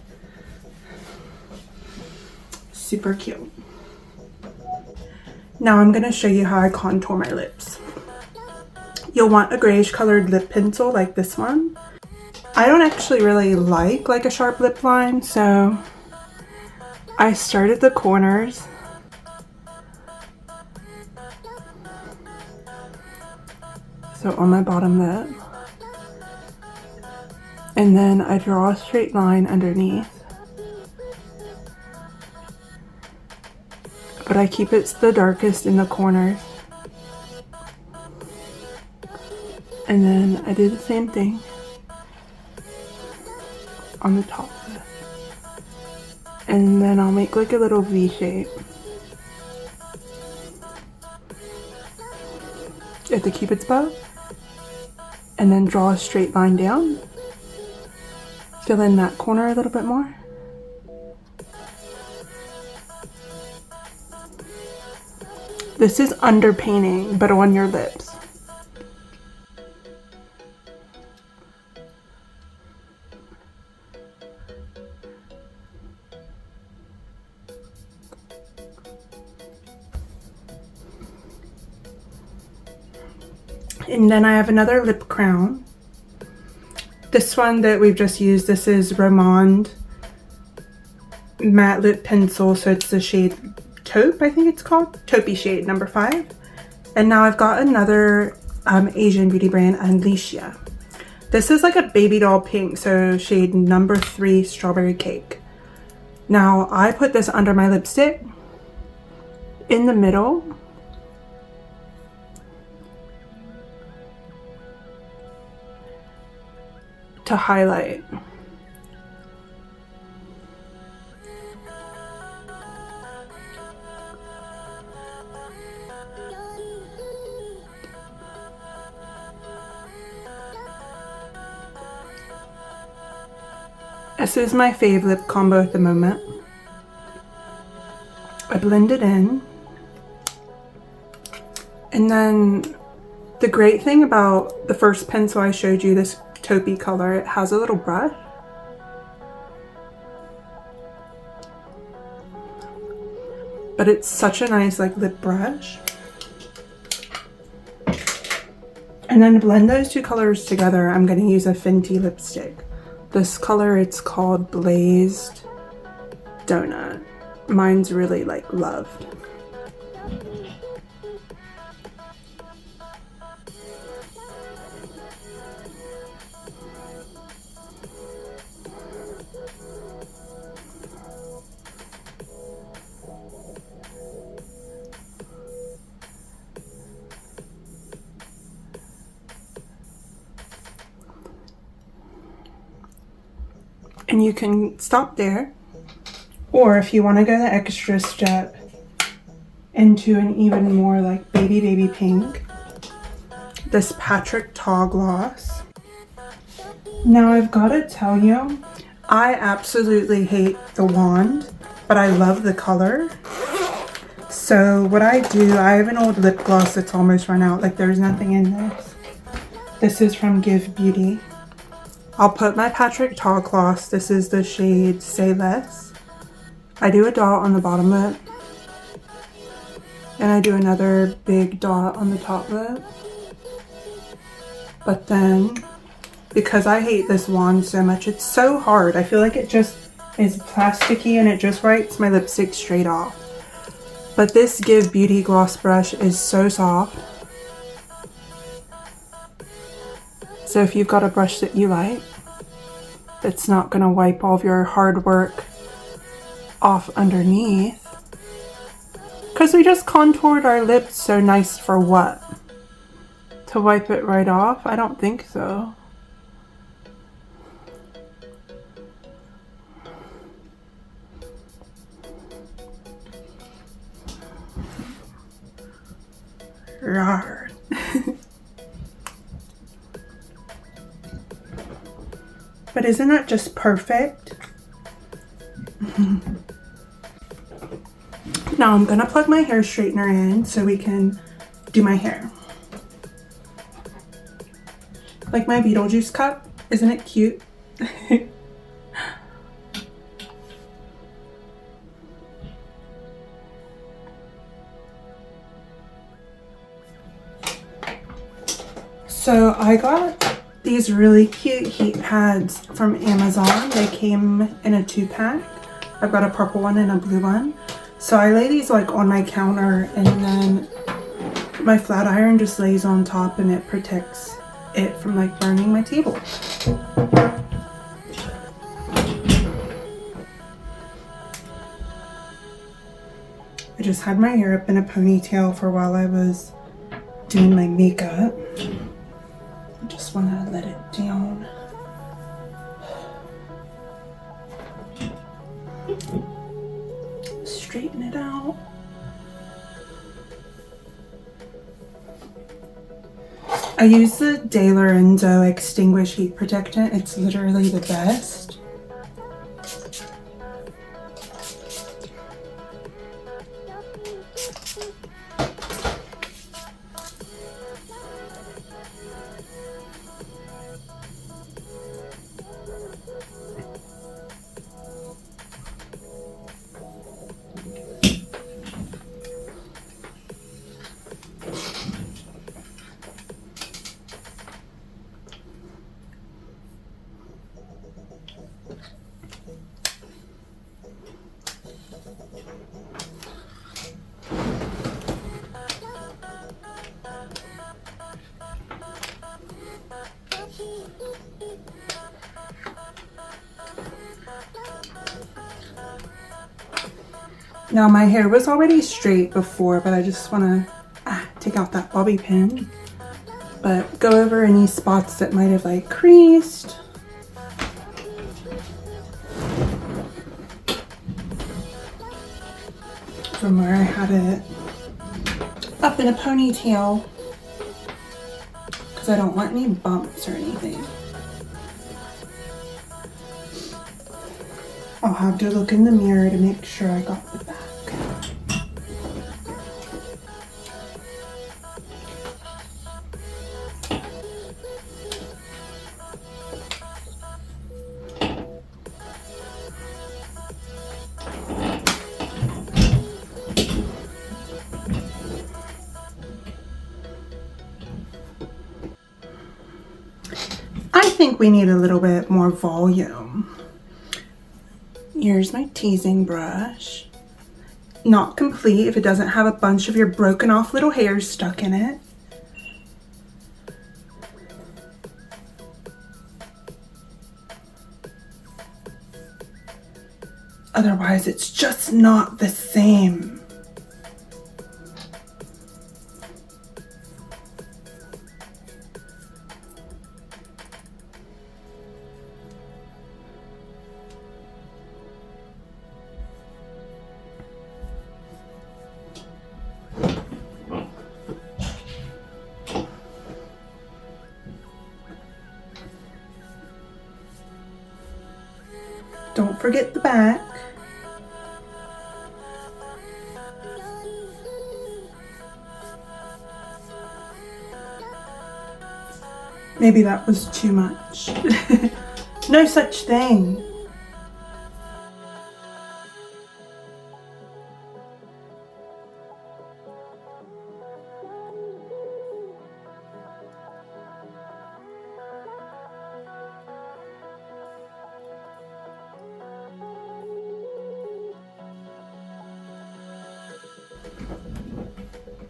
Super cute. Now I'm gonna show you how I contour my lips. You'll want a grayish colored lip pencil like this one. I don't actually really like a sharp lip line, so I start at the corners. So on my bottom lip. And then I draw a straight line underneath. But I keep it the darkest in the corners. And then I do the same thing on the top. And then I'll make like a little V shape. At the cupid's bow. And then draw a straight line down. Fill in that corner a little bit more. This is underpainting, but on your lips. And then I have another lip crown. This one that we've just used, this is Romand matte lip pencil, so it's the shade Taupe, I think it's called. Taupey shade number 5. And now I've got another Asian beauty brand, Alicia. This is like a baby doll pink, so shade number 3, Strawberry Cake. Now I put this under my lipstick in the middle. To highlight. This is my fave lip combo at the moment. I blend it in. And then the great thing about the first pencil I showed you, this taupey color, it has a little brush. But it's such a nice like lip brush. And then to blend those two colors together, I'm going to use a Fenty lipstick. This color, it's called Blazed Donut. Mine's really like loved. And you can stop there, or if you want to go the extra step into an even more like baby pink, this Patrick Ta gloss. Now I've got to tell you, I absolutely hate the wand, but I love the color. So what I do, I have an old lip gloss that's almost run out, like there's nothing in this. This is from Give Beauty. I'll put my Patrick Ta gloss. This is the shade Say Less. I do a dot on the bottom lip. And I do another big dot on the top lip. But then, because I hate this wand so much, it's so hard. I feel like it just is plasticky and it just wipes my lipstick straight off. But this Give Beauty gloss brush is so soft. So if you've got a brush that you like, that's not going to wipe all of your hard work off underneath. Because we just contoured our lips so nice for what? To wipe it right off? I don't think so. Rawr. But isn't that just perfect? Now I'm gonna plug my hair straightener in so we can do my hair. Like my Beetlejuice cup, isn't it cute? So I got these really cute heat pads from Amazon. They came in a 2-pack. I've got a purple one and a blue one. So I lay these like on my counter and then my flat iron just lays on top and it protects it from like burning my table. I just had my hair up in a ponytail for while I was doing my makeup. I just want to let it down. Straighten it out. I use the De Lorenzo Extinguish Heat Protectant. It's literally the best. Now my hair was already straight before, but I just want to take out that bobby pin, but go over any spots that might have like creased. From where I had it up in a ponytail, because I don't want any bumps or anything. I'll have to look in the mirror to make sure I got the back. I think we need a little bit more volume. Here's my teasing brush. Not complete if it doesn't have a bunch of your broken off little hairs stuck in it. Otherwise, it's just not the same. Don't forget the back. Maybe that was too much. No such thing.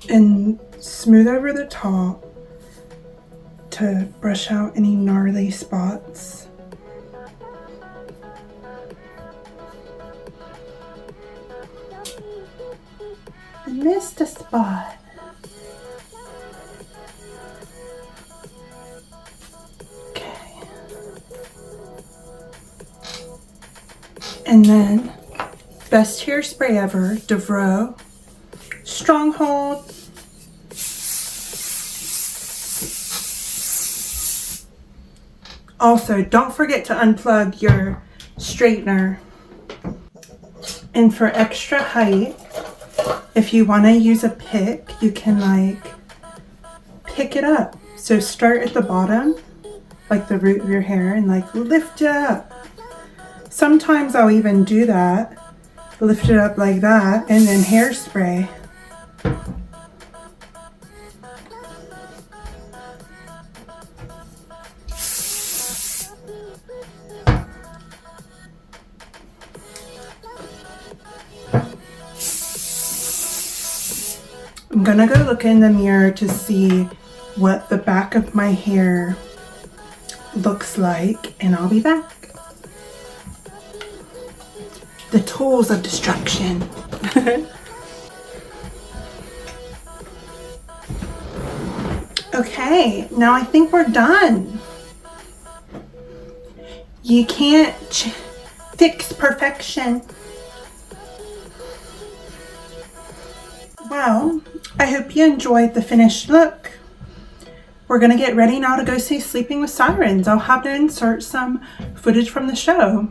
And smooth over the top to brush out any gnarly spots. I missed a spot. Okay. And then, best hairspray ever, Devro Stronghold. Also, don't forget to unplug your straightener. And for extra height, if you want to use a pick, you can like pick it up. So start at the bottom, like the root of your hair, and like lift it up. Sometimes I'll even do that, lift it up like that, and then hairspray. gonna go look in the mirror to see what the back of my hair looks like, and I'll be back. The tools of destruction. Okay, now I think we're done. You can't fix perfection. Well, I hope you enjoyed the finished look. We're gonna get ready now to go see Sleeping with Sirens. I'll have to insert some footage from the show.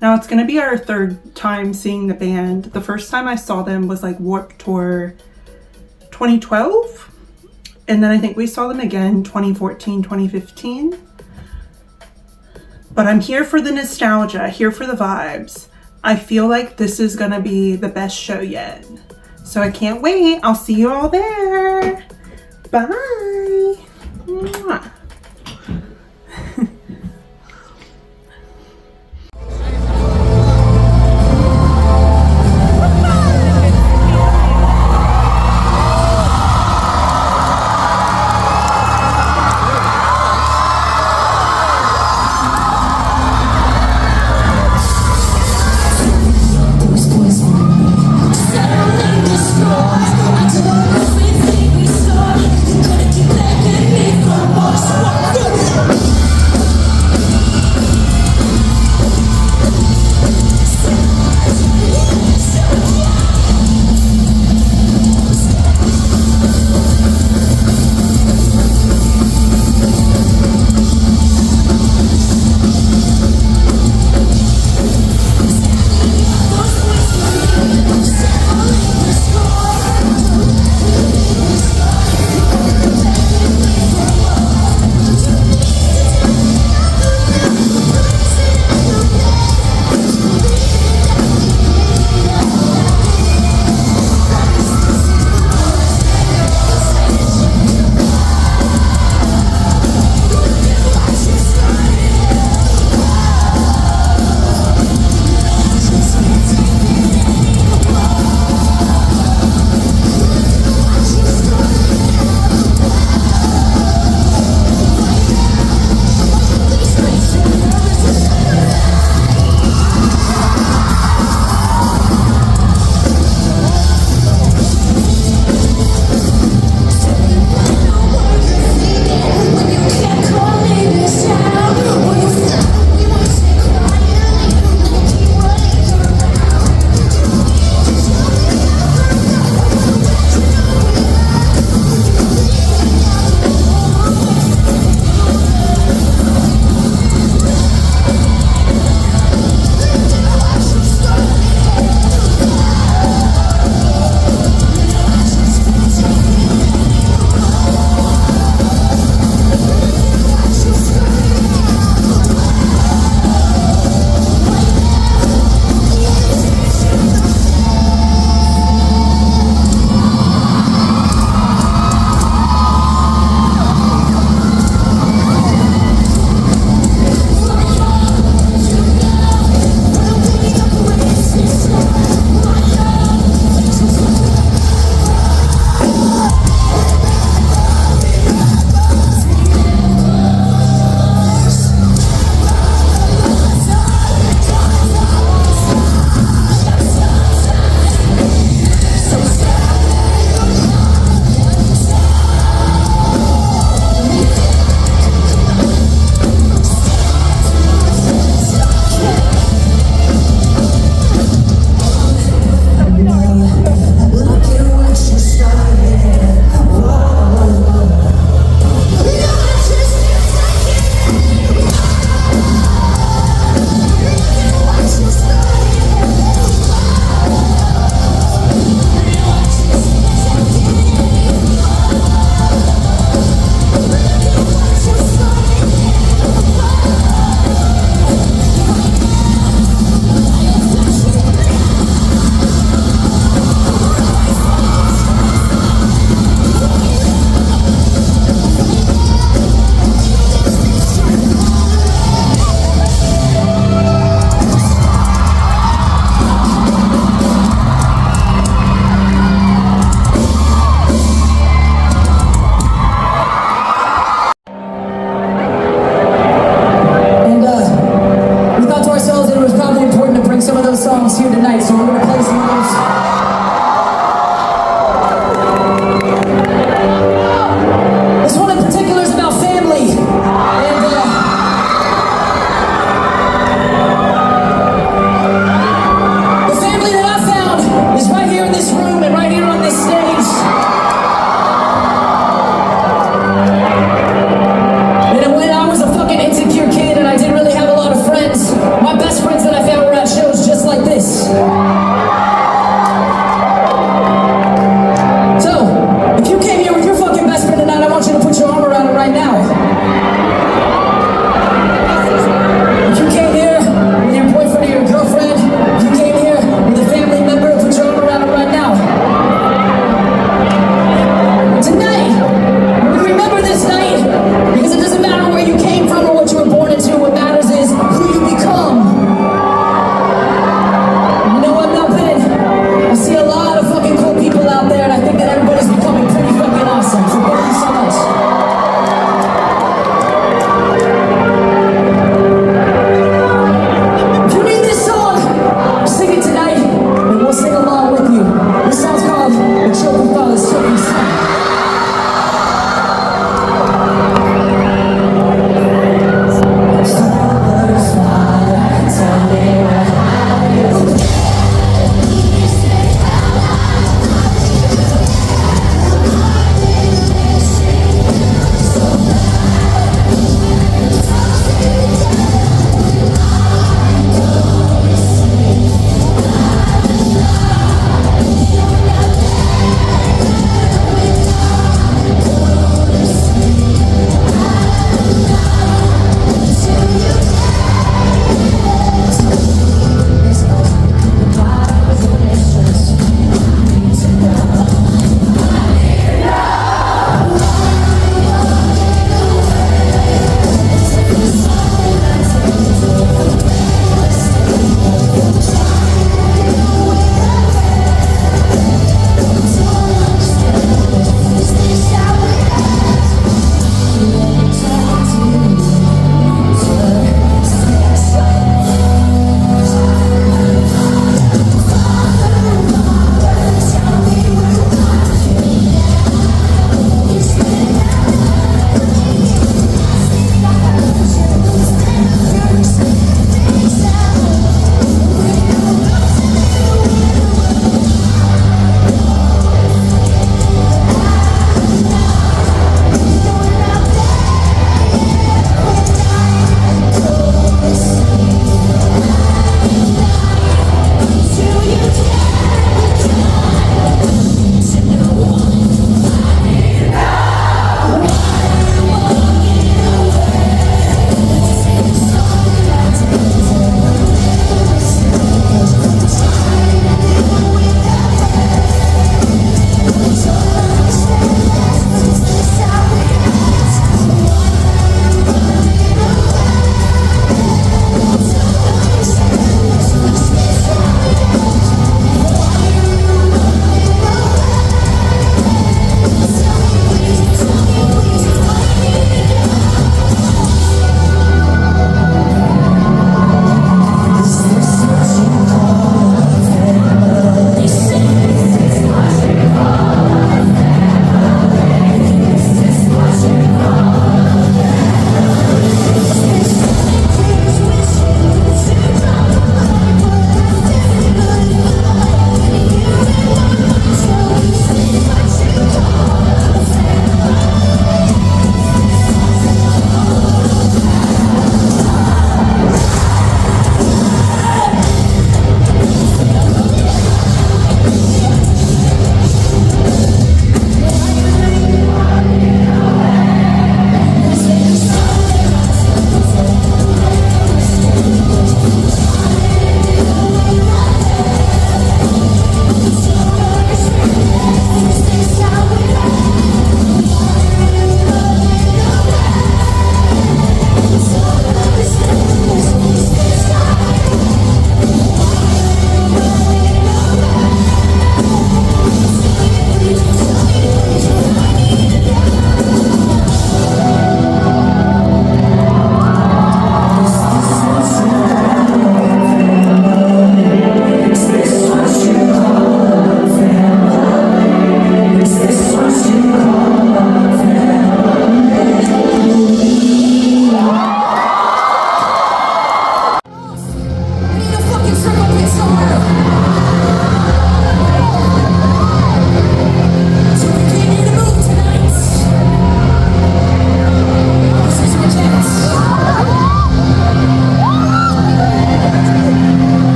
Now it's gonna be our third time seeing the band. The first time I saw them was like Warped Tour 2012. And then I think we saw them again 2014, 2015. But I'm here for the nostalgia, here for the vibes. I feel like this is gonna be the best show yet. So I can't wait. I'll see you all there. Bye. Mwah.